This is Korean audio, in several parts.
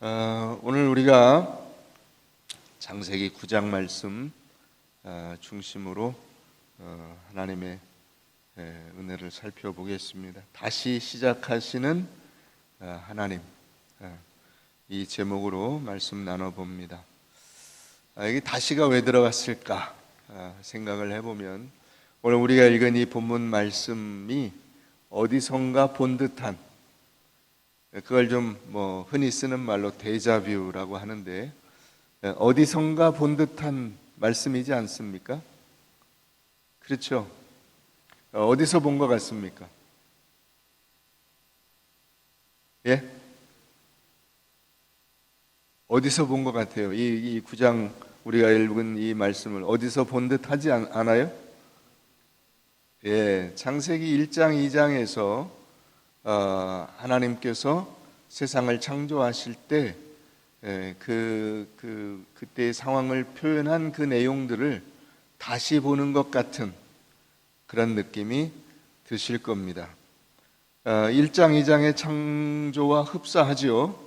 오늘 우리가 창세기 9장 말씀 중심으로 하나님의 은혜를 살펴보겠습니다. 다시 시작하시는 하나님, 이 제목으로 말씀 나눠봅니다. 이게 다시가 왜 들어갔을까 생각을 해보면, 오늘 우리가 읽은 이 본문 말씀이 어디선가 본 듯한, 그걸 좀 흔히 쓰는 말로 데자뷰라고 하는데, 어디선가 본 듯한 말씀이지 않습니까? 그렇죠? 어디서 본 것 같습니까? 예? 어디서 본 것 같아요? 이 9장 우리가 읽은 이 말씀을 어디서 본 듯 하지 않아요? 예, 창세기 1장 2장에서 하나님께서 세상을 창조하실 때 그때의 상황을 표현한 그 내용들을 다시 보는 것 같은 그런 느낌이 드실 겁니다. 1장 2장의 창조와 흡사하지요.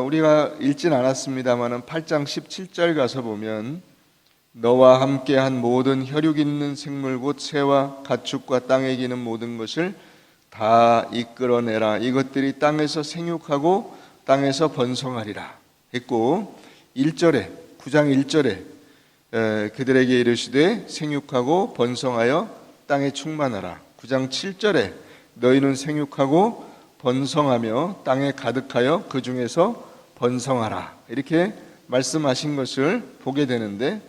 우리가 읽진 않았습니다만 8장 17절 가서 보면, 너와 함께한 모든 혈육 있는 생물 곧 새와 가축과 땅에 기는 모든 것을 다 이끌어내라. 이것들이 땅에서 생육하고 땅에서 번성하리라 했고, 1절에 9장 1절에 그들에게 이르시되 생육하고 번성하여 땅에 충만하라. 9장 7절에 너희는 생육하고 번성하며 땅에 가득하여 그 중에서 번성하라. 이렇게 말씀하신 것을 보게 되는데,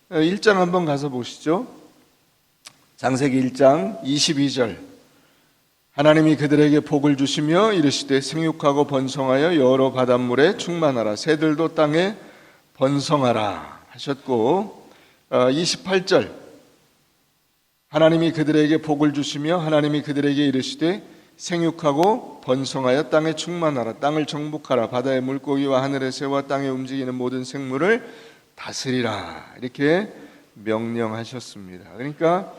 1장 한번 가서 보시죠. 창세기 1장 22절, 하나님이 그들에게 복을 주시며 이르시되 생육하고 번성하여 여러 바닷물에 충만하라. 새들도 땅에 번성하라 하셨고, 28절, 하나님이 그들에게 복을 주시며 하나님이 그들에게 이르시되 생육하고 번성하여 땅에 충만하라. 땅을 정복하라. 바다의 물고기와 하늘의 새와 땅에 움직이는 모든 생물을 다스리라. 이렇게 명령하셨습니다. 그러니까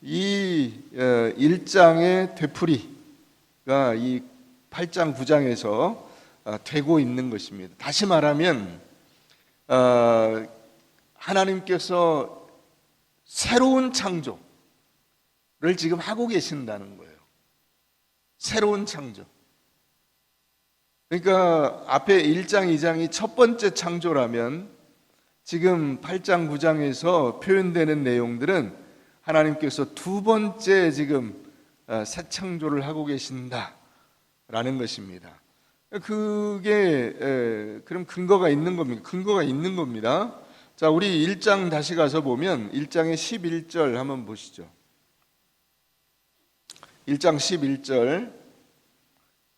이 1장의 되풀이가 이 8장 9장에서 되고 있는 것입니다. 다시 말하면 하나님께서 새로운 창조를 지금 하고 계신다는 거예요. 새로운 창조. 그러니까 앞에 1장 2장이 첫 번째 창조라면, 지금 8장 9장에서 표현되는 내용들은 하나님께서 두 번째 지금 새 창조를 하고 계신다라는 것입니다. 그게 그럼 근거가 있는 겁니까? 근거가 있는 겁니다. 자, 우리 1장 다시 가서 보면 1장의 11절 한번 보시죠. 1장 11절,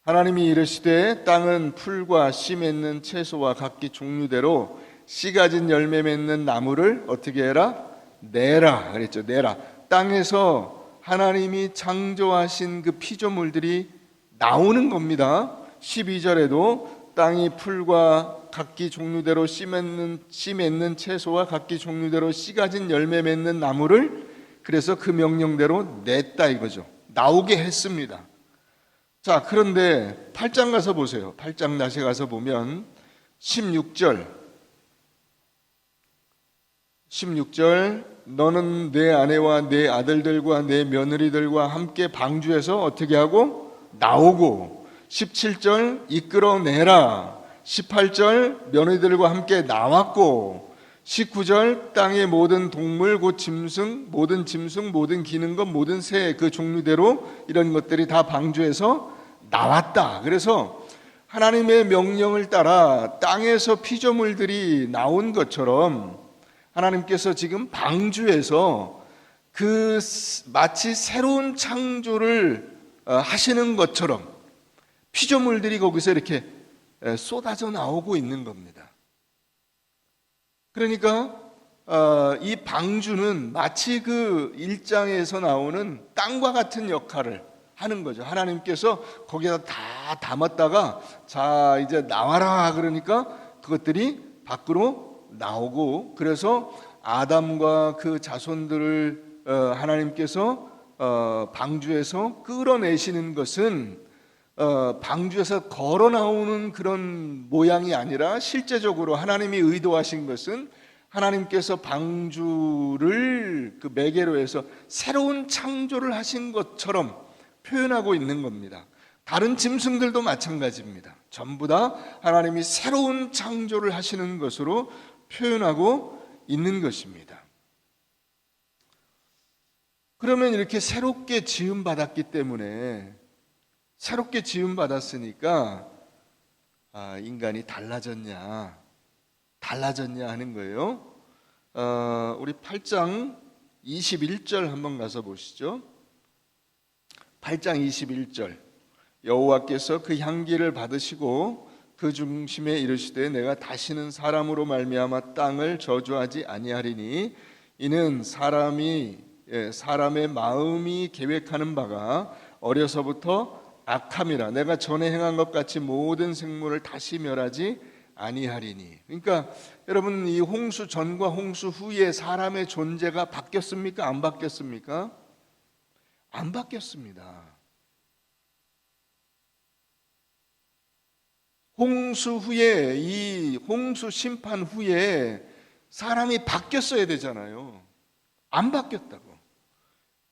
하나님이 이르시되 땅은 풀과 씨 맺는 채소와 각기 종류대로 씨 가진 열매 맺는 나무를 어떻게 해라? 내라 그랬죠. 내라. 땅에서 하나님이 창조하신 그 피조물들이 나오는 겁니다. 12절에도 땅이 풀과 각기 종류대로 씨 맺는 채소와 각기 종류대로 씨 가진 열매 맺는 나무를, 그래서 그 명령대로 냈다 이거죠. 나오게 했습니다. 자, 그런데 8장 가서 보세요. 8장 다시 가서 보면 16절, 너는 내 아내와 내 아들들과 내 며느리들과 함께 방주에서 어떻게 하고? 나오고. 17절, 이끌어내라. 18절, 며느리들과 함께 나왔고. 19절, 땅의 모든 동물 곧 짐승, 모든 기는 것, 모든 새 그 종류대로 이런 것들이 다 방주에서 나왔다. 그래서 하나님의 명령을 따라 땅에서 피조물들이 나온 것처럼 하나님께서 지금 방주에서 그 마치 새로운 창조를 하시는 것처럼 피조물들이 거기서 이렇게 쏟아져 나오고 있는 겁니다. 그러니까 이 방주는 마치 그 1장에서 나오는 땅과 같은 역할을 하는 거죠. 하나님께서 거기다 다 담았다가 자 이제 나와라 그러니까 그것들이 밖으로 나오고, 그래서 아담과 그 자손들을 하나님께서 방주에서 끌어내시는 것은 방주에서 걸어 나오는 그런 모양이 아니라 실제적으로 하나님이 의도하신 것은 하나님께서 방주를 그 매개로 해서 새로운 창조를 하신 것처럼 표현하고 있는 겁니다. 다른 짐승들도 마찬가지입니다. 전부 다 하나님이 새로운 창조를 하시는 것으로 표현하고 있는 것입니다. 그러면 이렇게 새롭게 지음받았기 때문에, 새롭게 지음받았으니까 인간이 달라졌냐 하는 거예요. 우리 8장 21절 한번 가서 보시죠. 8장 21절. 여호와께서 그 향기를 받으시고 그 중심에 이르시되 내가 다시는 사람으로 말미암아 땅을 저주하지 아니하리니 이는 사람의 마음이 계획하는 바가 어려서부터 악함이라 내가 전에 행한 것 같이 모든 생물을 다시 멸하지 아니하리니. 그러니까 여러분, 이 홍수 전과 홍수 후에 사람의 존재가 바뀌었습니까? 안 바뀌었습니까? 안 바뀌었습니다. 홍수 후에, 이 홍수 심판 후에 사람이 바뀌었어야 되잖아요. 안 바뀌었다고.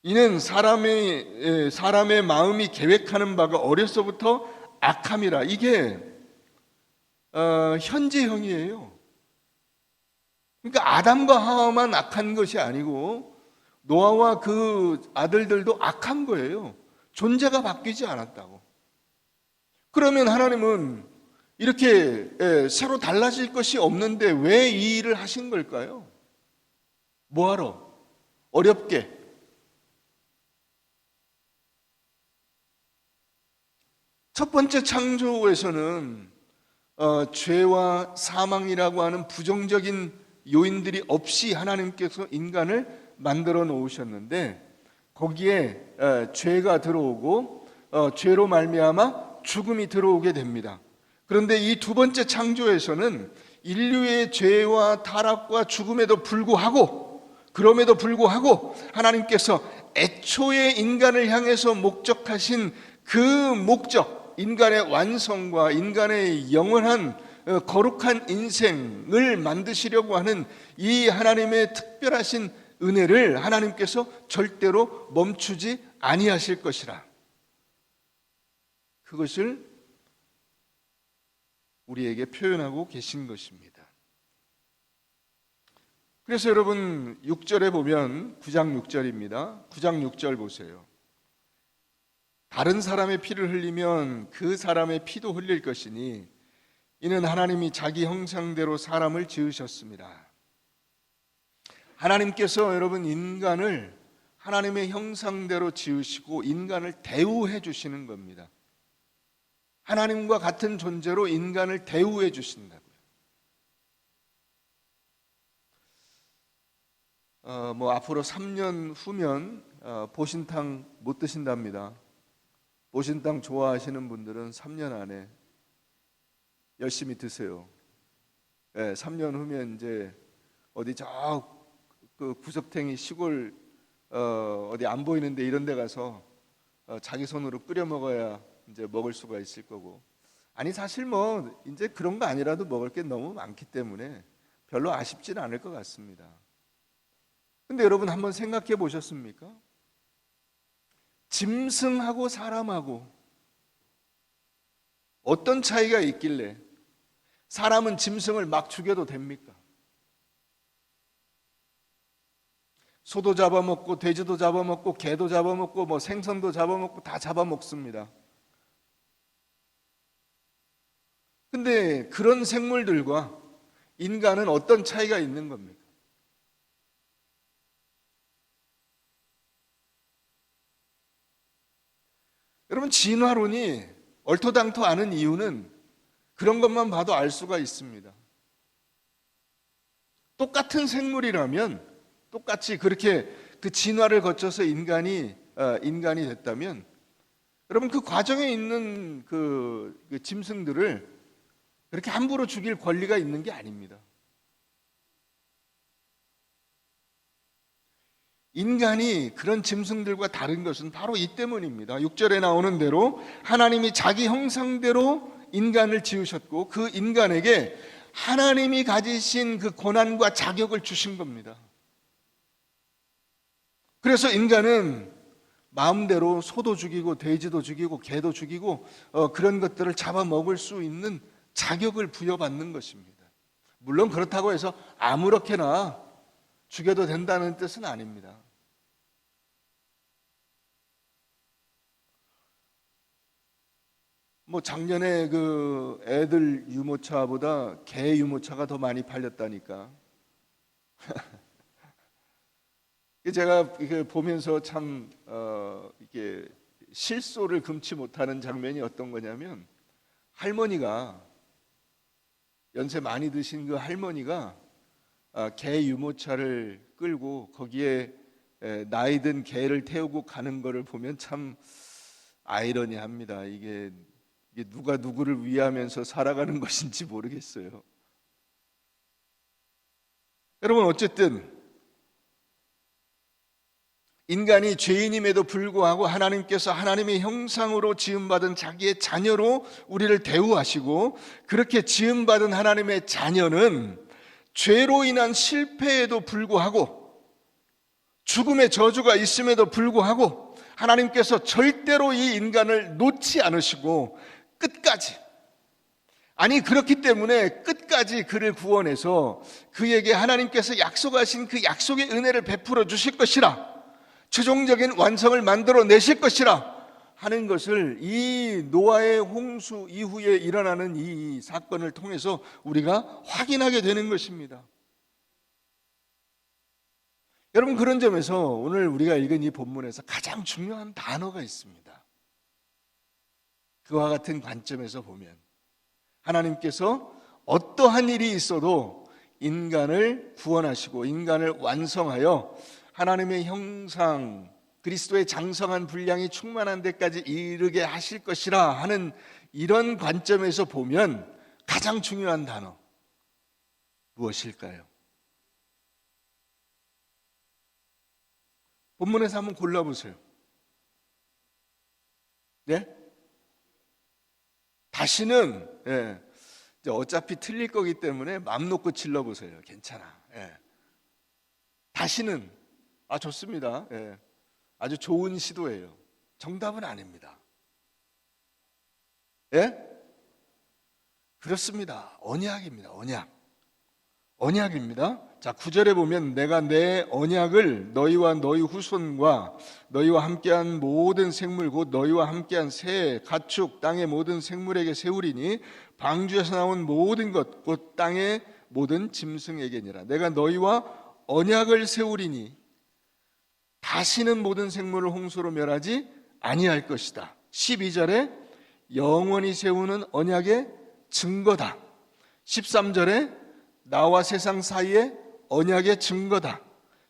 이는 사람의 마음이 계획하는 바가 어려서부터 악함이라. 이게 현재형이에요. 그러니까 아담과 하와만 악한 것이 아니고 노아와 그 아들들도 악한 거예요. 존재가 바뀌지 않았다고. 그러면 하나님은 이렇게 새로 달라질 것이 없는데 왜 이 일을 하신 걸까요? 뭐하러? 어렵게. 첫 번째 창조에서는 죄와 사망이라고 하는 부정적인 요인들이 없이 하나님께서 인간을 만들어 놓으셨는데 거기에 죄가 들어오고 죄로 말미암아 죽음이 들어오게 됩니다. 그런데 이 두 번째 창조에서는 인류의 죄와 타락과 죽음에도 불구하고, 그럼에도 불구하고 하나님께서 애초에 인간을 향해서 목적하신 그 목적, 인간의 완성과 인간의 영원한 거룩한 인생을 만드시려고 하는 이 하나님의 특별하신 은혜를 하나님께서 절대로 멈추지 아니하실 것이라, 그것을 우리에게 표현하고 계신 것입니다. 그래서 여러분 6절에 보면 9장 6절입니다. 9장 6절 보세요. 다른 사람의 피를 흘리면 그 사람의 피도 흘릴 것이니 이는 하나님이 자기 형상대로 사람을 지으셨습니다. 하나님께서 여러분 인간을 하나님의 형상대로 지으시고 인간을 대우해 주시는 겁니다. 하나님과 같은 존재로 인간을 대우해 주신다고요. 앞으로 3년 후면 보신탕 못 드신답니다. 보신탕 좋아하시는 분들은 3년 안에 열심히 드세요. 3년 후면 이제 어디 그 구석탱이 시골 어디 안 보이는데 이런 데 가서 자기 손으로 끓여 먹어야 이제 먹을 수가 있을 거고. 아니 사실 이제 그런 거 아니라도 먹을 게 너무 많기 때문에 별로 아쉽지는 않을 것 같습니다. 근데 여러분 한번 생각해 보셨습니까? 짐승하고 사람하고 어떤 차이가 있길래 사람은 짐승을 막 죽여도 됩니까? 소도 잡아먹고 돼지도 잡아먹고 개도 잡아먹고 생선도 잡아먹고 다 잡아먹습니다. 근데 그런 생물들과 인간은 어떤 차이가 있는 겁니까? 여러분 진화론이 얼토당토 않은 이유는 그런 것만 봐도 알 수가 있습니다. 똑같은 생물이라면 똑같이 그렇게 그 진화를 거쳐서 인간이 됐다면 여러분 그 과정에 있는 그 짐승들을 그렇게 함부로 죽일 권리가 있는 게 아닙니다. 인간이 그런 짐승들과 다른 것은 바로 이 때문입니다. 6절에 나오는 대로 하나님이 자기 형상대로 인간을 지으셨고 그 인간에게 하나님이 가지신 그 권한과 자격을 주신 겁니다. 그래서 인간은 마음대로 소도 죽이고 돼지도 죽이고 개도 죽이고 그런 것들을 잡아먹을 수 있는 자격을 부여받는 것입니다. 물론 그렇다고 해서 아무렇게나 죽여도 된다는 뜻은 아닙니다. 작년에 그 애들 유모차보다 개 유모차가 더 많이 팔렸다니까. 제가 이게 보면서 참 이게 실소를 금치 못하는 장면이 어떤 거냐면, 할머니가, 연세 많이 드신 그 할머니가 개 유모차를 끌고 거기에 나이 든 개를 태우고 가는 거를 보면 참 아이러니합니다. 이게 누가 누구를 위하면서 살아가는 것인지 모르겠어요. 여러분, 어쨌든 인간이 죄인임에도 불구하고 하나님께서 하나님의 형상으로 지음받은 자기의 자녀로 우리를 대우하시고, 그렇게 지음받은 하나님의 자녀는 죄로 인한 실패에도 불구하고 죽음의 저주가 있음에도 불구하고 하나님께서 절대로 이 인간을 놓지 않으시고 끝까지, 아니 그렇기 때문에 끝까지 그를 구원해서 그에게 하나님께서 약속하신 그 약속의 은혜를 베풀어 주실 것이라, 최종적인 완성을 만들어 내실 것이라 하는 것을 이 노아의 홍수 이후에 일어나는 이 사건을 통해서 우리가 확인하게 되는 것입니다. 여러분, 그런 점에서 오늘 우리가 읽은 이 본문에서 가장 중요한 단어가 있습니다. 그와 같은 관점에서 보면 하나님께서 어떠한 일이 있어도 인간을 구원하시고 인간을 완성하여 하나님의 형상, 그리스도의 장성한 분량이 충만한 데까지 이르게 하실 것이라 하는 이런 관점에서 보면 가장 중요한 단어 무엇일까요? 본문에서 한번 골라보세요. 네? 다시는, 어차피 틀릴 거기 때문에 마음 놓고 질러보세요. 괜찮아. 다시는, 좋습니다. 아주 좋은 시도예요. 정답은 아닙니다. 그렇습니다. 언약입니다. 언약입니다. 자, 9절에 보면 내가 내 언약을 너희와 너희 후손과 너희와 함께한 모든 생물 곧 너희와 함께한 새, 가축, 땅의 모든 생물에게 세우리니 방주에서 나온 모든 것 곧 땅의 모든 짐승에게니라. 내가 너희와 언약을 세우리니 다시는 모든 생물을 홍수로 멸하지 아니할 것이다. 12절에 영원히 세우는 언약의 증거다. 13절에 나와 세상 사이에 언약의 증거다.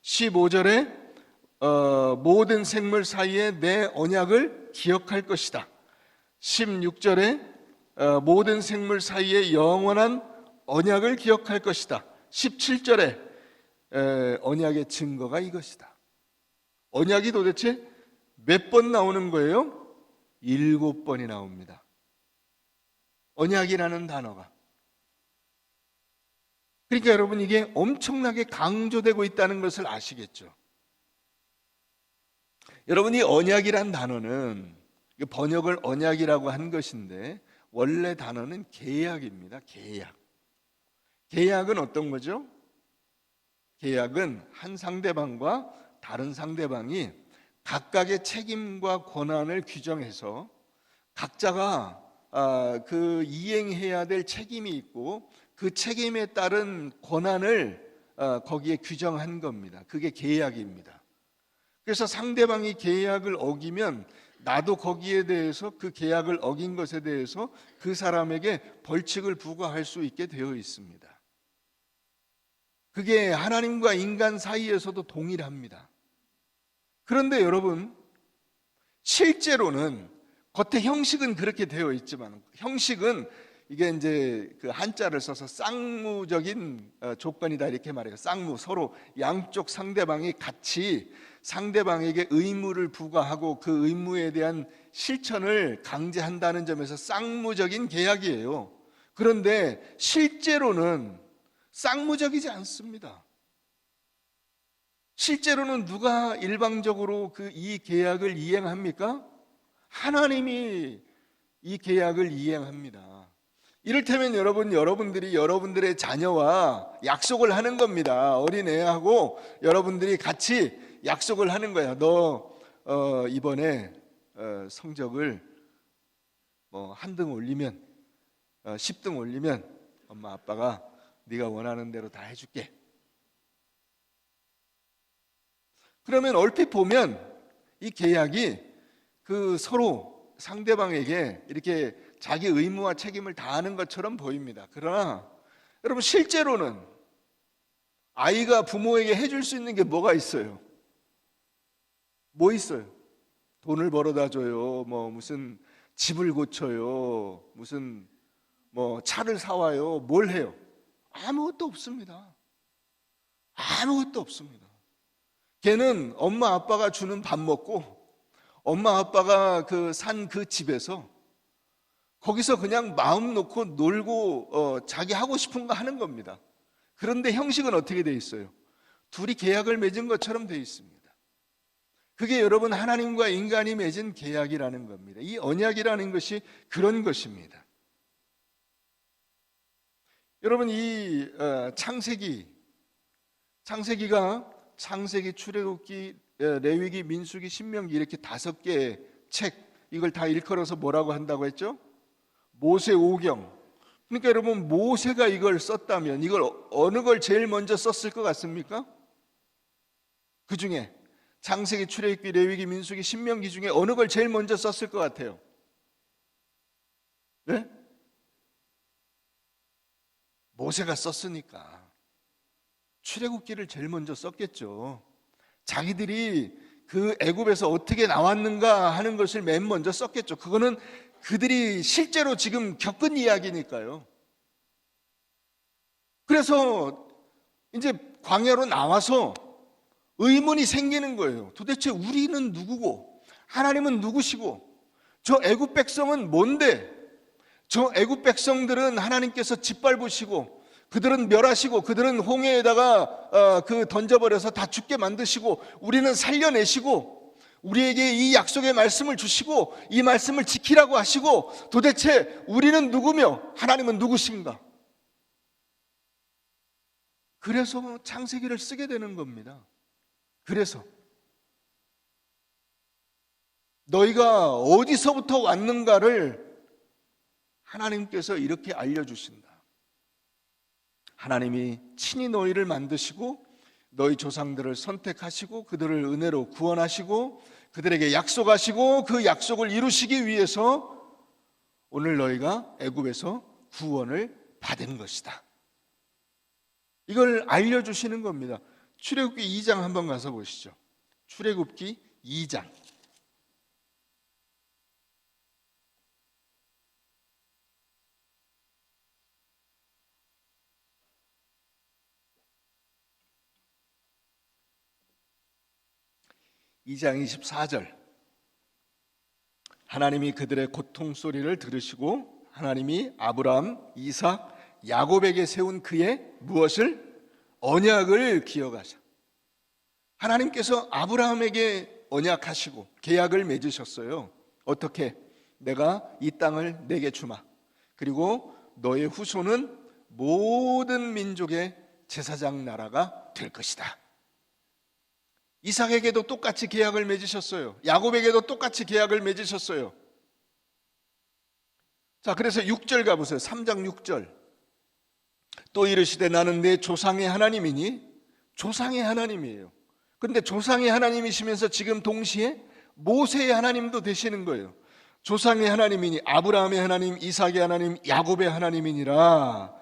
15절에 모든 생물 사이에 내 언약을 기억할 것이다. 16절에 모든 생물 사이에 영원한 언약을 기억할 것이다. 17절에 언약의 증거가 이것이다. 언약이 도대체 몇 번 나오는 거예요? 7번이 나옵니다. 언약이라는 단어가. 그러니까 여러분, 이게 엄청나게 강조되고 있다는 것을 아시겠죠? 여러분, 이 언약이란 단어는 번역을 언약이라고 한 것인데 원래 단어는 계약입니다. 계약은 어떤 거죠? 계약은 한 상대방과 다른 상대방이 각각의 책임과 권한을 규정해서 각자가 그 이행해야 될 책임이 있고 그 책임에 따른 권한을 거기에 규정한 겁니다. 그게 계약입니다. 그래서 상대방이 계약을 어기면 나도 거기에 대해서, 그 계약을 어긴 것에 대해서 그 사람에게 벌칙을 부과할 수 있게 되어 있습니다. 그게 하나님과 인간 사이에서도 동일합니다. 그런데 여러분, 실제로는 겉에 형식은 그렇게 되어 있지만 형식은 이게 이제 그 한자를 써서 쌍무적인 조건이다 이렇게 말해요. 쌍무, 서로 양쪽 상대방이 같이 상대방에게 의무를 부과하고 그 의무에 대한 실천을 강제한다는 점에서 쌍무적인 계약이에요. 그런데 실제로는 쌍무적이지 않습니다. 실제로는 누가 일방적으로 이 계약을 이행합니까? 하나님이 이 계약을 이행합니다. 이를테면 여러분들이 여러분들의 자녀와 약속을 하는 겁니다. 어린애하고 여러분들이 같이 약속을 하는 거야. 너 이번에 성적을 뭐 한 등 올리면 10등 올리면 엄마 아빠가 네가 원하는 대로 다 해줄게. 그러면 얼핏 보면 이 계약이 그 서로 상대방에게 이렇게 자기 의무와 책임을 다하는 것처럼 보입니다. 그러나 여러분 실제로는 아이가 부모에게 해줄 수 있는 게 뭐가 있어요? 뭐 있어요? 돈을 벌어다 줘요. 뭐 무슨 집을 고쳐요. 무슨 뭐 차를 사와요. 뭘 해요? 아무것도 없습니다. 아무것도 없습니다. 걔는 엄마 아빠가 주는 밥 먹고 엄마 아빠가 산 그 집에서 거기서 그냥 마음 놓고 놀고 자기 하고 싶은 거 하는 겁니다. 그런데 형식은 어떻게 돼 있어요? 둘이 계약을 맺은 것처럼 돼 있습니다. 그게 여러분 하나님과 인간이 맺은 계약이라는 겁니다. 이 언약이라는 것이 그런 것입니다. 여러분 이 창세기가 창세기, 출애굽기, 레위기, 민수기, 신명기 이렇게 5개의 책 이걸 다 일컬어서 뭐라고 한다고 했죠? 모세오경. 그러니까 여러분 모세가 이걸 썼다면 이걸 어느 걸 제일 먼저 썼을 것 같습니까? 그 중에 창세기, 출애굽기, 레위기, 민수기, 신명기 중에 어느 걸 제일 먼저 썼을 것 같아요? 네? 모세가 썼으니까 출애굽기를 제일 먼저 썼겠죠. 자기들이 그 애굽에서 어떻게 나왔는가 하는 것을 맨 먼저 썼겠죠. 그거는 그들이 실제로 지금 겪은 이야기니까요. 그래서 이제 광야로 나와서 의문이 생기는 거예요. 도대체 우리는 누구고 하나님은 누구시고 저 애굽 백성은 뭔데? 저 애굽 백성들은 하나님께서 짓밟으시고 그들은 멸하시고 그들은 홍해에다가 던져버려서 다 죽게 만드시고 우리는 살려내시고 우리에게 이 약속의 말씀을 주시고 이 말씀을 지키라고 하시고 도대체 우리는 누구며 하나님은 누구신가? 그래서 창세기를 쓰게 되는 겁니다. 그래서 너희가 어디서부터 왔는가를 하나님께서 이렇게 알려주신다. 하나님이 친히 너희를 만드시고 너희 조상들을 선택하시고 그들을 은혜로 구원하시고 그들에게 약속하시고 그 약속을 이루시기 위해서 오늘 너희가 애굽에서 구원을 받은 것이다. 이걸 알려주시는 겁니다. 출애굽기 2장 한번 가서 보시죠. 출애굽기 2장. (2장 24절) 하나님이 그들의 고통 소리를 들으시고 하나님이 아브라함, 이삭, 야곱에게 세운 그의 무엇을? 언약을 기억하셔. 하나님께서 아브라함에게 언약하시고 계약을 맺으셨어요. 어떻게? 내가 이 땅을 내게 주마. 그리고 너의 후손은 모든 민족의 제사장 나라가 될 것이다. 이삭에게도 똑같이 계약을 맺으셨어요. 야곱에게도 똑같이 계약을 맺으셨어요. 자, 그래서 6절 가보세요. 3장 6절. 또 이르시되 나는 내 조상의 하나님이니. 조상의 하나님이에요. 그런데 조상의 하나님이시면서 지금 동시에 모세의 하나님도 되시는 거예요. 조상의 하나님이니 아브라함의 하나님, 이삭의 하나님, 야곱의 하나님이니라.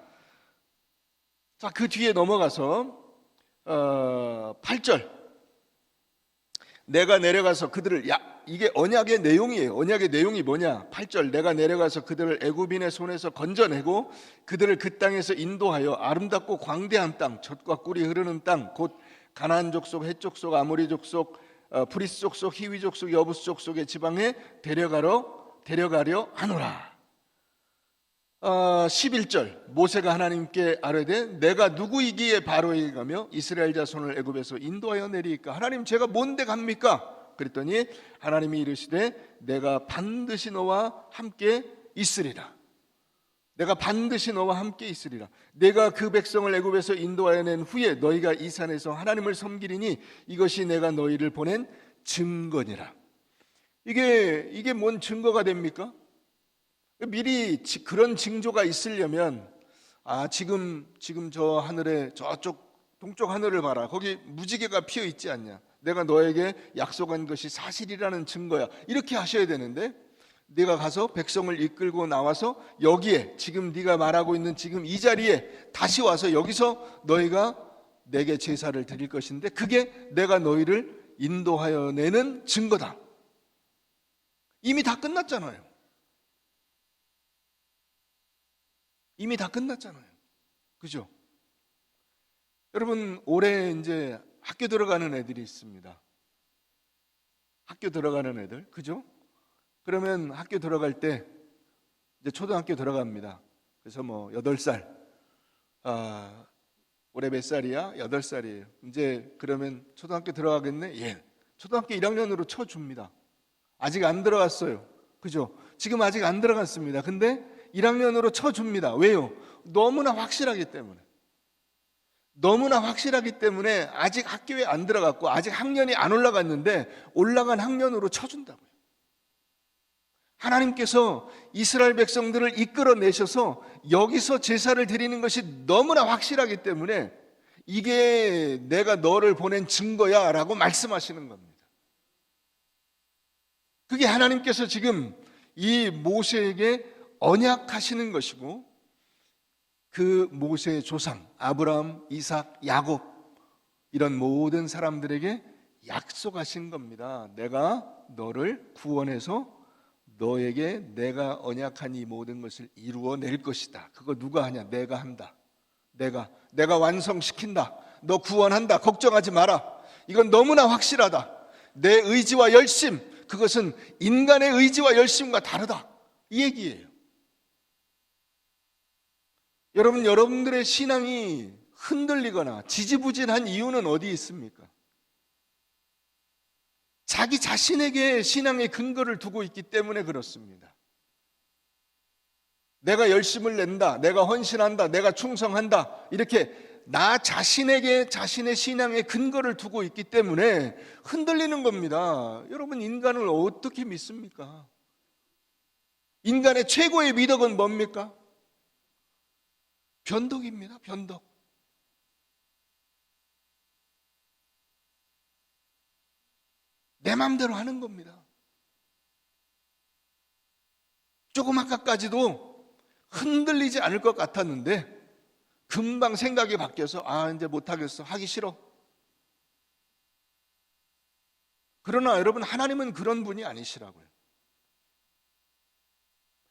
자, 그 뒤에 넘어가서 8절. 내가 내려가서 그들을 이게 언약의 내용이에요. 언약의 내용이 뭐냐? 8절, 내가 내려가서 그들을 애굽인의 손에서 건져내고 그들을 그 땅에서 인도하여 아름답고 광대한 땅, 젖과 꿀이 흐르는 땅, 곧 가나안 족속, 헷 족속, 아모리 족속, 브리스 족속, 히위 족속, 여부스 족속의 지방에 데려가려 하노라. 11절, 모세가 하나님께 아뢰되 내가 누구이기에 바로에게 가며 이스라엘 자손을 애굽에서 인도하여 내리이까? 하나님, 제가 뭔데 갑니까? 그랬더니 하나님이 이르시되 내가 반드시 너와 함께 있으리라. 내가 반드시 너와 함께 있으리라. 내가 그 백성을 애굽에서 인도하여 낸 후에 너희가 이 산에서 하나님을 섬기리니 이것이 내가 너희를 보낸 증거니라. 이게 뭔 증거가 됩니까? 미리 그런 징조가 있으려면 지금 저 하늘에 저쪽 동쪽 하늘을 봐라. 거기 무지개가 피어 있지 않냐? 내가 너에게 약속한 것이 사실이라는 증거야. 이렇게 하셔야 되는데 네가 가서 백성을 이끌고 나와서 여기에 지금 네가 말하고 있는 지금 이 자리에 다시 와서 여기서 너희가 내게 제사를 드릴 것인데 그게 내가 너희를 인도하여 내는 증거다. 이미 다 끝났잖아요. 이미 다 끝났잖아요. 그죠? 여러분, 올해 이제 학교 들어가는 애들이 있습니다. 학교 들어가는 애들, 그죠? 그러면 학교 들어갈 때 이제 초등학교 들어갑니다. 그래서 8살, 올해 몇 살이야? 8살이에요. 이제 그러면 초등학교 들어가겠네? 예. 초등학교 1학년으로 쳐줍니다. 아직 안 들어갔어요. 그죠? 지금 아직 안 들어갔습니다. 근데 1학년으로 쳐줍니다. 왜요? 너무나 확실하기 때문에. 너무나 확실하기 때문에 아직 학교에 안 들어갔고 아직 학년이 안 올라갔는데 올라간 학년으로 쳐준다고요. 하나님께서 이스라엘 백성들을 이끌어내셔서 여기서 제사를 드리는 것이 너무나 확실하기 때문에 이게 내가 너를 보낸 증거야 라고 말씀하시는 겁니다. 그게 하나님께서 지금 이 모세에게 언약하시는 것이고 그 모세의 조상 아브라함, 이삭, 야곱 이런 모든 사람들에게 약속하신 겁니다. 내가 너를 구원해서 너에게 내가 언약한 이 모든 것을 이루어낼 것이다. 그거 누가 하냐? 내가 한다. 내가 완성시킨다. 너 구원한다. 걱정하지 마라. 이건 너무나 확실하다. 내 의지와 열심, 그것은 인간의 의지와 열심과 다르다. 이 얘기예요. 여러분들의 신앙이 흔들리거나 지지부진한 이유는 어디 있습니까? 자기 자신에게 신앙의 근거를 두고 있기 때문에 그렇습니다. 내가 열심을 낸다, 내가 헌신한다, 내가 충성한다, 이렇게 나 자신에게 자신의 신앙의 근거를 두고 있기 때문에 흔들리는 겁니다. 여러분, 인간을 어떻게 믿습니까? 인간의 최고의 미덕은 뭡니까? 변덕입니다. 변덕. 내 마음대로 하는 겁니다. 조금 아까까지도 흔들리지 않을 것 같았는데 금방 생각이 바뀌어서 이제 못하겠어. 하기 싫어. 그러나 여러분, 하나님은 그런 분이 아니시라고요.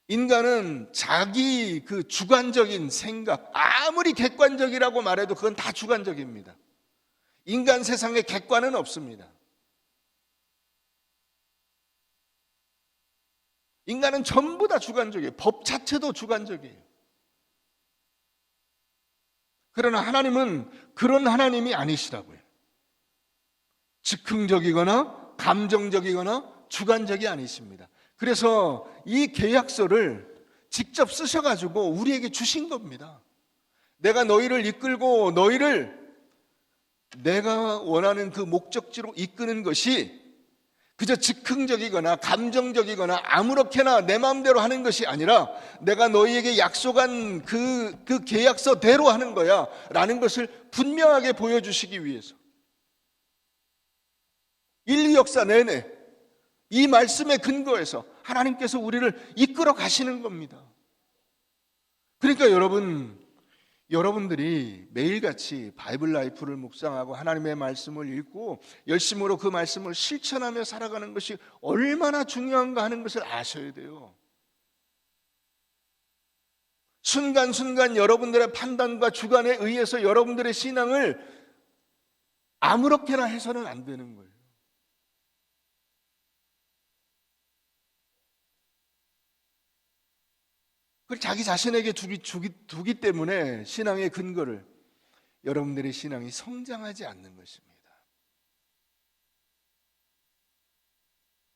인간은 자기 그 주관적인 생각, 아무리 객관적이라고 말해도 그건 다 주관적입니다. 인간 세상에 객관은 없습니다. 인간은 전부 다 주관적이에요. 법 자체도 주관적이에요. 그러나 하나님은 그런 하나님이 아니시라고요. 즉흥적이거나 감정적이거나 주관적이 아니십니다. 그래서 이 계약서를 직접 쓰셔가지고 우리에게 주신 겁니다. 내가 너희를 이끌고 너희를 내가 원하는 그 목적지로 이끄는 것이 그저 즉흥적이거나 감정적이거나 아무렇게나 내 마음대로 하는 것이 아니라 내가 너희에게 약속한 그 계약서대로 하는 거야 라는 것을 분명하게 보여주시기 위해서 인류 역사 내내 이 말씀에 근거해서 하나님께서 우리를 이끌어 가시는 겁니다. 그러니까 여러분, 여러분들이 매일같이 바이블 라이프를 묵상하고 하나님의 말씀을 읽고 열심으로 그 말씀을 실천하며 살아가는 것이 얼마나 중요한가 하는 것을 아셔야 돼요. 순간순간 여러분들의 판단과 주관에 의해서 여러분들의 신앙을 아무렇게나 해서는 안 되는 거예요. 그걸 자기 자신에게 두기 때문에 신앙의 근거를, 여러분들의 신앙이 성장하지 않는 것입니다.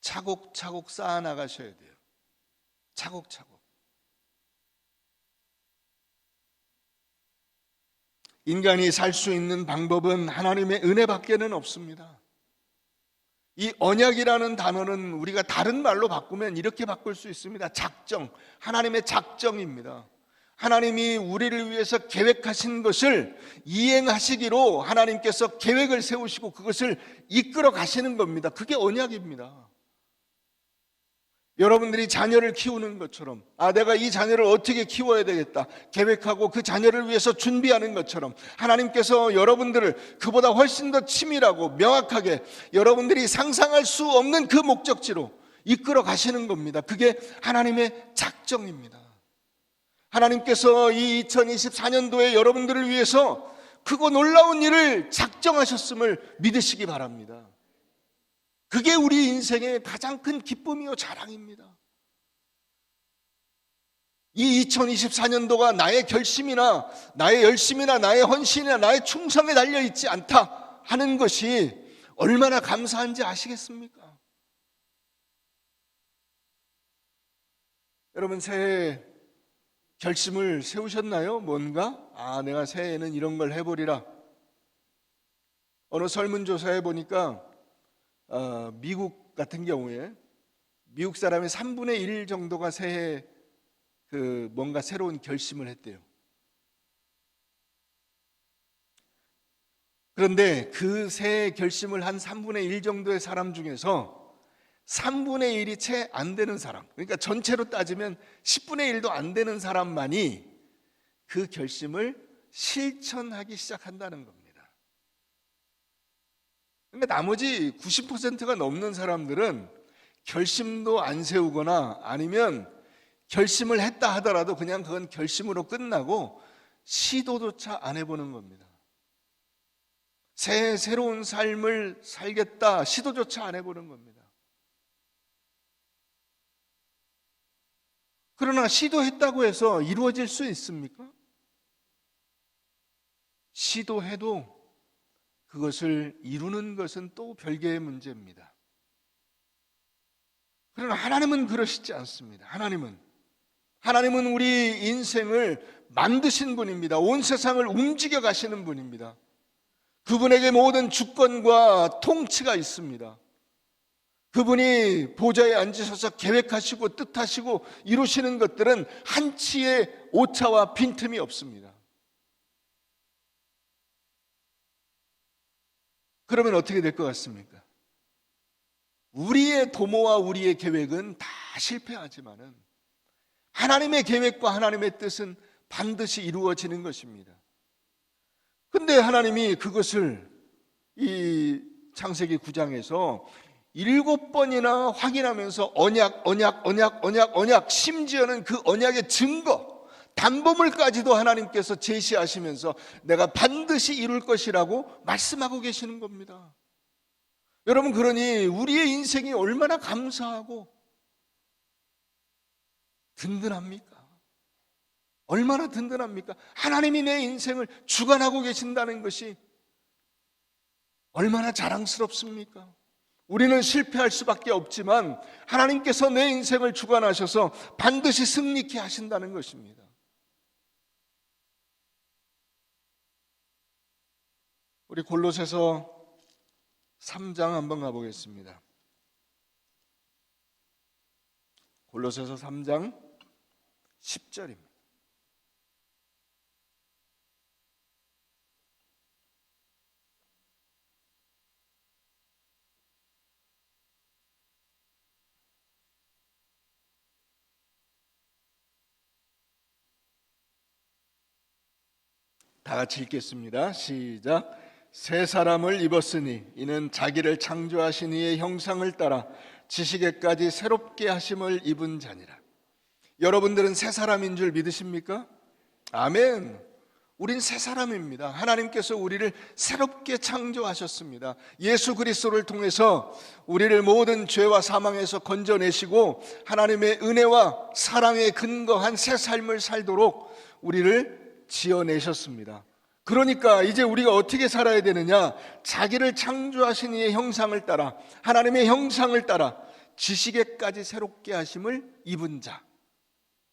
차곡차곡 쌓아나가셔야 돼요. 차곡차곡. 인간이 살 수 있는 방법은 하나님의 은혜밖에는 없습니다. 이 언약이라는 단어는 우리가 다른 말로 바꾸면 이렇게 바꿀 수 있습니다. 작정, 하나님의 작정입니다. 하나님이 우리를 위해서 계획하신 것을 이행하시기로 하나님께서 계획을 세우시고 그것을 이끌어 가시는 겁니다. 그게 언약입니다. 여러분들이 자녀를 키우는 것처럼, 내가 이 자녀를 어떻게 키워야 되겠다 계획하고 그 자녀를 위해서 준비하는 것처럼 하나님께서 여러분들을 그보다 훨씬 더 치밀하고 명확하게 여러분들이 상상할 수 없는 그 목적지로 이끌어 가시는 겁니다. 그게 하나님의 작정입니다. 하나님께서 이 2024년도에 여러분들을 위해서 크고 놀라운 일을 작정하셨음을 믿으시기 바랍니다. 그게 우리 인생의 가장 큰 기쁨이요 자랑입니다. 이 2024년도가 나의 결심이나 나의 열심이나 나의 헌신이나 나의 충성에 달려있지 않다 하는 것이 얼마나 감사한지 아시겠습니까? 여러분, 새해 결심을 세우셨나요? 뭔가? 내가 새해에는 이런 걸 해보리라. 어느 설문조사에 보니까 미국 같은 경우에 미국 사람의 3분의 1 정도가 새해 뭔가 새로운 결심을 했대요. 그런데 그 새해 결심을 한 3분의 1 정도의 사람 중에서 3분의 1이 채 안 되는 사람, 그러니까 전체로 따지면 10분의 1도 안 되는 사람만이 그 결심을 실천하기 시작한다는 겁니다. 그러니까 나머지 90%가 넘는 사람들은 결심도 안 세우거나 아니면 결심을 했다 하더라도 그냥 그건 결심으로 끝나고 시도조차 안 해보는 겁니다. 새로운 삶을 살겠다 시도조차 안 해보는 겁니다. 그러나 시도했다고 해서 이루어질 수 있습니까? 시도해도 그것을 이루는 것은 또 별개의 문제입니다. 그러나 하나님은 그러시지 않습니다. 하나님은 우리 인생을 만드신 분입니다. 온 세상을 움직여 가시는 분입니다. 그분에게 모든 주권과 통치가 있습니다. 그분이 보좌에 앉으셔서 계획하시고 뜻하시고 이루시는 것들은 한치의 오차와 빈틈이 없습니다. 그러면 어떻게 될 것 같습니까? 우리의 도모와 우리의 계획은 다 실패하지만은 하나님의 계획과 하나님의 뜻은 반드시 이루어지는 것입니다. 근데 하나님이 그것을 이 창세기 9장에서 7번이나 확인하면서 언약, 심지어는 그 언약의 증거, 담보물까지도 하나님께서 제시하시면서 내가 반드시 이룰 것이라고 말씀하고 계시는 겁니다. 여러분, 그러니 우리의 인생이 얼마나 감사하고 든든합니까? 얼마나 든든합니까? 하나님이 내 인생을 주관하고 계신다는 것이 얼마나 자랑스럽습니까? 우리는 실패할 수밖에 없지만 하나님께서 내 인생을 주관하셔서 반드시 승리케 하신다는 것입니다. 우리 골로새서 3장 한번 가보겠습니다. 골로새서 3장 10절입니다. 다 같이 읽겠습니다. 시작. 새 사람을 입었으니 이는 자기를 창조하신 이의 형상을 따라 지식에까지 새롭게 하심을 입은 자니라. 여러분들은 새 사람인 줄 믿으십니까? 아멘. 우린 새 사람입니다. 하나님께서 우리를 새롭게 창조하셨습니다. 예수 그리스도를 통해서 우리를 모든 죄와 사망에서 건져내시고 하나님의 은혜와 사랑에 근거한 새 삶을 살도록 우리를 지어내셨습니다. 그러니까 이제 우리가 어떻게 살아야 되느냐? 자기를 창조하신 이의 형상을 따라, 하나님의 형상을 따라 지식에까지 새롭게 하심을 입은 자.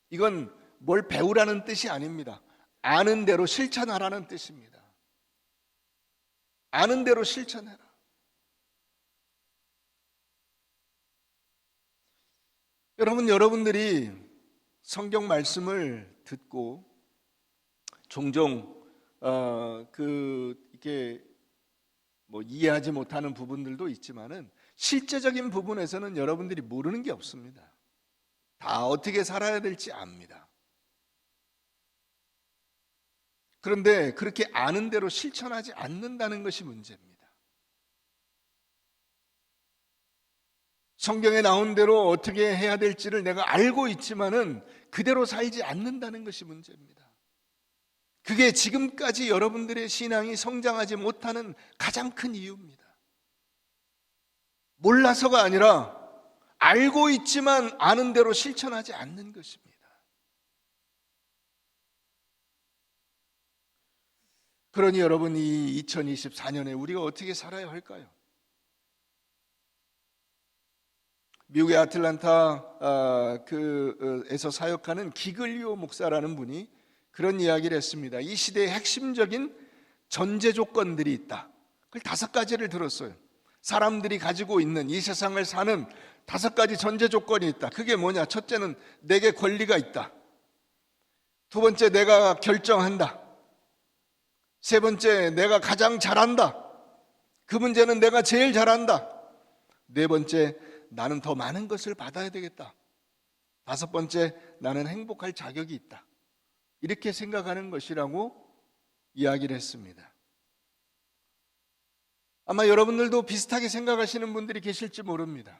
이건 뭘 배우라는 뜻이 아닙니다. 아는 대로 실천하라는 뜻입니다. 아는 대로 실천해라. 여러분들이 성경 말씀을 듣고 종종 이렇게 이해하지 못하는 부분들도 있지만은 실제적인 부분에서는 여러분들이 모르는 게 없습니다. 다 어떻게 살아야 될지 압니다. 그런데 그렇게 아는 대로 실천하지 않는다는 것이 문제입니다. 성경에 나온 대로 어떻게 해야 될지를 내가 알고 있지만은 그대로 살지 않는다는 것이 문제입니다. 그게 지금까지 여러분들의 신앙이 성장하지 못하는 가장 큰 이유입니다. 몰라서가 아니라 알고 있지만 아는 대로 실천하지 않는 것입니다. 그러니 여러분, 이 2024년에 우리가 어떻게 살아야 할까요? 미국의 아틀란타에서 사역하는 기글리오 목사라는 분이 그런 이야기를 했습니다. 이 시대의 핵심적인 전제 조건들이 있다. 그걸 5가지를 들었어요. 사람들이 가지고 있는 이 세상을 사는 5가지 전제 조건이 있다. 그게 뭐냐? 첫째는 내게 권리가 있다. 두 번째, 내가 결정한다. 세 번째, 내가 가장 잘한다. 그 문제는 내가 제일 잘한다. 네 번째, 나는 더 많은 것을 받아야 되겠다. 5번째, 나는 행복할 자격이 있다. 이렇게 생각하는 것이라고 이야기를 했습니다. 아마 여러분들도 비슷하게 생각하시는 분들이 계실지 모릅니다.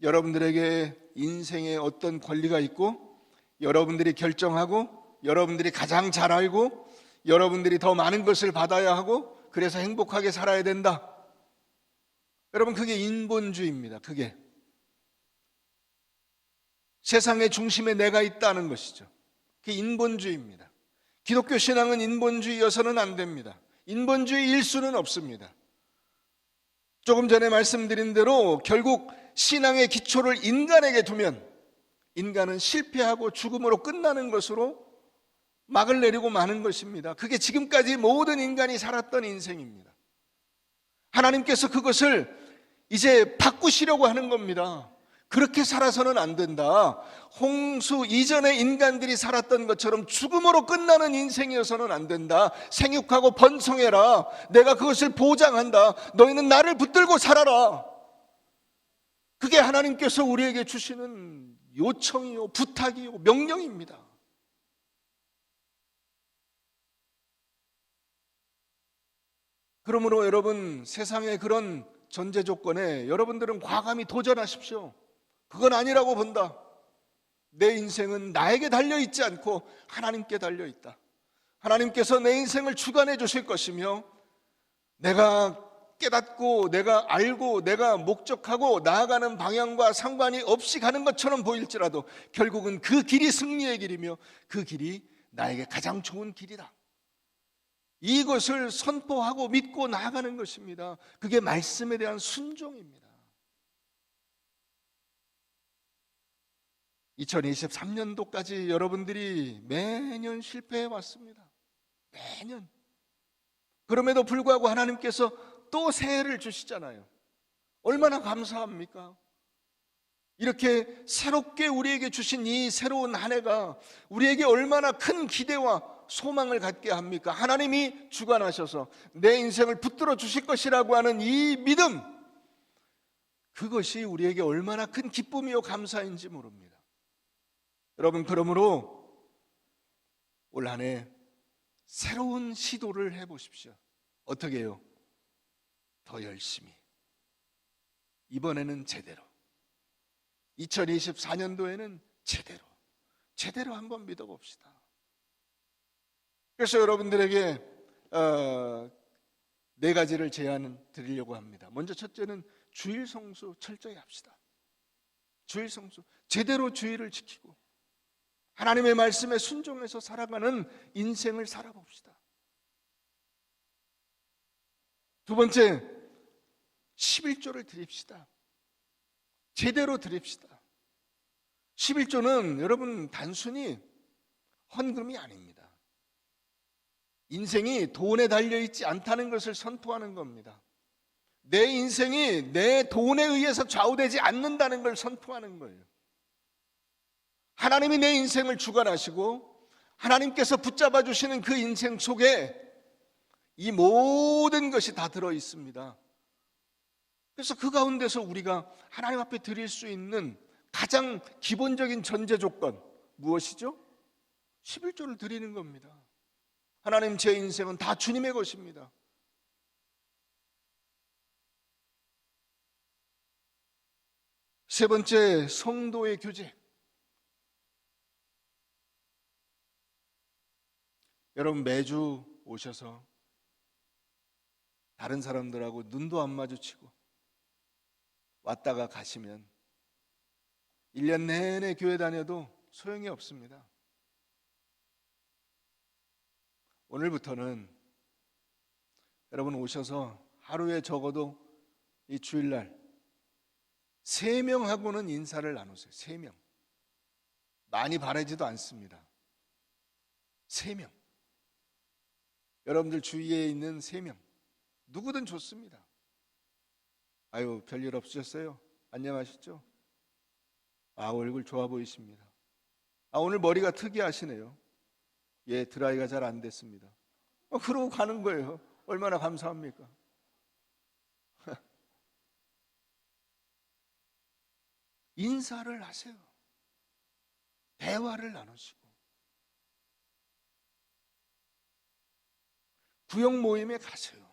여러분들에게 인생에 어떤 권리가 있고, 여러분들이 결정하고, 여러분들이 가장 잘 알고, 여러분들이 더 많은 것을 받아야 하고, 그래서 행복하게 살아야 된다. 여러분, 그게 인본주의입니다. 그게 세상의 중심에 내가 있다는 것이죠. 그게 인본주의입니다. 기독교 신앙은 인본주의여서는 안 됩니다. 인본주의일 수는 없습니다. 조금 전에 말씀드린 대로 결국 신앙의 기초를 인간에게 두면 인간은 실패하고 죽음으로 끝나는 것으로 막을 내리고 마는 것입니다. 그게 지금까지 모든 인간이 살았던 인생입니다. 하나님께서 그것을 이제 바꾸시려고 하는 겁니다. 그렇게 살아서는 안 된다. 홍수 이전에 인간들이 살았던 것처럼 죽음으로 끝나는 인생이어서는 안 된다. 생육하고 번성해라. 내가 그것을 보장한다. 너희는 나를 붙들고 살아라. 그게 하나님께서 우리에게 주시는 요청이요, 부탁이요, 명령입니다. 그러므로 여러분, 세상의 그런 전제 조건에 여러분들은 과감히 도전하십시오. 그건 아니라고 본다. 내 인생은 나에게 달려있지 않고 하나님께 달려있다. 하나님께서 내 인생을 주관해 주실 것이며, 내가 깨닫고 내가 알고 내가 목적하고 나아가는 방향과 상관이 없이 가는 것처럼 보일지라도 결국은 그 길이 승리의 길이며 그 길이 나에게 가장 좋은 길이다. 이것을 선포하고 믿고 나아가는 것입니다. 그게 말씀에 대한 순종입니다. 2023년도까지 여러분들이 매년 실패해 왔습니다. 매년. 그럼에도 불구하고 하나님께서 또 새해를 주시잖아요. 얼마나 감사합니까? 이렇게 새롭게 우리에게 주신 이 새로운 한 해가 우리에게 얼마나 큰 기대와 소망을 갖게 합니까? 하나님이 주관하셔서 내 인생을 붙들어 주실 것이라고 하는 이 믿음, 그것이 우리에게 얼마나 큰 기쁨이요 감사인지 모릅니다. 여러분, 그러므로 올 한 해 새로운 시도를 해보십시오. 어떻게 해요? 더 열심히. 이번에는 제대로. 2024년도에는 제대로 한번 믿어봅시다. 그래서 여러분들에게 4가지를 제안 드리려고 합니다. 먼저 첫째는 주일 성수 철저히 합시다. 주일 성수, 제대로 주일을 지키고 하나님의 말씀에 순종해서 살아가는 인생을 살아봅시다. 두 번째, 11조를 드립시다. 제대로 드립시다. 11조는 여러분 단순히 헌금이 아닙니다. 인생이 돈에 달려있지 않다는 것을 선포하는 겁니다. 내 인생이 내 돈에 의해서 좌우되지 않는다는 걸 선포하는 거예요. 하나님이 내 인생을 주관하시고 하나님께서 붙잡아 주시는 그 인생 속에 이 모든 것이 다 들어 있습니다. 그래서 그 가운데서 우리가 하나님 앞에 드릴 수 있는 가장 기본적인 전제 조건 무엇이죠? 11조를 드리는 겁니다. 하나님, 제 인생은 다 주님의 것입니다. 세 번째, 성도의 교제. 여러분, 매주 오셔서 다른 사람들하고 눈도 안 마주치고 왔다가 가시면 1년 내내 교회 다녀도 소용이 없습니다. 오늘부터는 여러분 오셔서 하루에 적어도 이 주일날 3명하고는 인사를 나누세요. 3명. 많이 바라지도 않습니다. 3명. 여러분들 주위에 있는 3명. 누구든 좋습니다. 아유, 별일 없으셨어요? 안녕하셨죠? 아, 얼굴 좋아 보이십니다. 아, 오늘 머리가 특이하시네요. 예, 드라이가 잘 안 됐습니다. 그러고 가는 거예요. 얼마나 감사합니까? 인사를 하세요. 대화를 나누시고. 구역 모임에 가세요.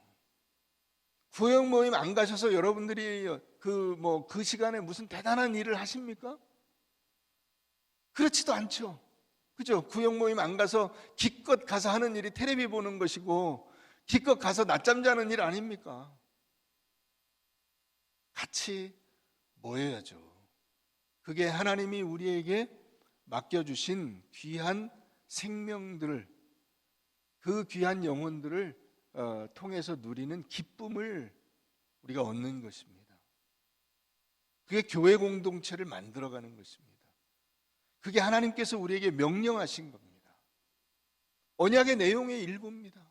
구역 모임 안 가셔서 여러분들이 그 시간에 무슨 대단한 일을 하십니까? 그렇지도 않죠. 그죠? 구역 모임 안 가서 기껏 가서 하는 일이 텔레비 보는 것이고 기껏 가서 낮잠 자는 일 아닙니까? 같이 모여야죠. 그게 하나님이 우리에게 맡겨주신 귀한 생명들을, 그 귀한 영혼들을 통해서 누리는 기쁨을 우리가 얻는 것입니다. 그게 교회 공동체를 만들어가는 것입니다. 그게 하나님께서 우리에게 명령하신 겁니다. 언약의 내용의 일부입니다.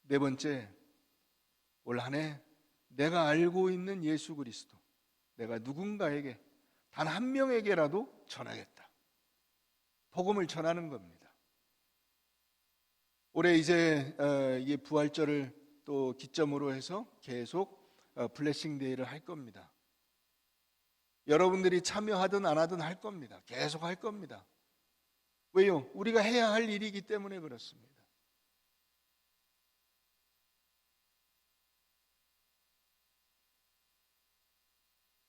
네 번째, 올 한 해 내가 알고 있는 예수 그리스도, 내가 누군가에게 단 한 명에게라도 전하겠다. 복음을 전하는 겁니다. 올해 이제 이 부활절을 또 기점으로 해서 계속 블레싱 데이를 할 겁니다. 여러분들이 참여하든 안 하든 할 겁니다. 계속 할 겁니다. 왜요? 우리가 해야 할 일이기 때문에 그렇습니다.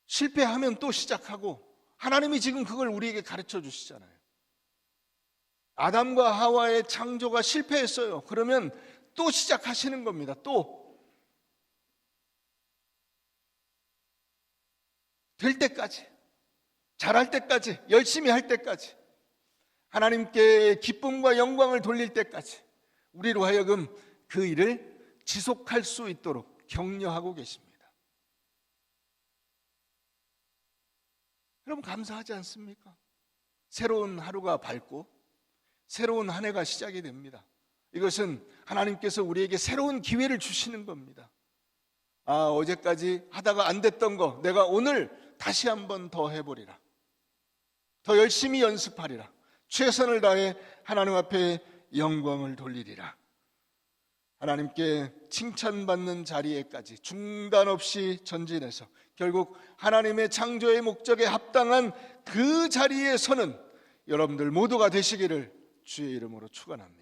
실패하면 또 시작하고, 하나님이 지금 그걸 우리에게 가르쳐 주시잖아요. 아담과 하와의 창조가 실패했어요. 그러면 또 시작하시는 겁니다. 또 될 때까지, 잘할 때까지, 열심히 할 때까지, 하나님께 기쁨과 영광을 돌릴 때까지 우리로 하여금 그 일을 지속할 수 있도록 격려하고 계십니다. 여러분, 감사하지 않습니까? 새로운 하루가 밝고 새로운 한 해가 시작이 됩니다. 이것은 하나님께서 우리에게 새로운 기회를 주시는 겁니다. 아, 어제까지 하다가 안 됐던 거 내가 오늘 다시 한번 더 해보리라. 더 열심히 연습하리라. 최선을 다해 하나님 앞에 영광을 돌리리라. 하나님께 칭찬받는 자리에까지 중단 없이 전진해서 결국 하나님의 창조의 목적에 합당한 그 자리에 서는 여러분들 모두가 되시기를 주의 이름으로 축원합니다.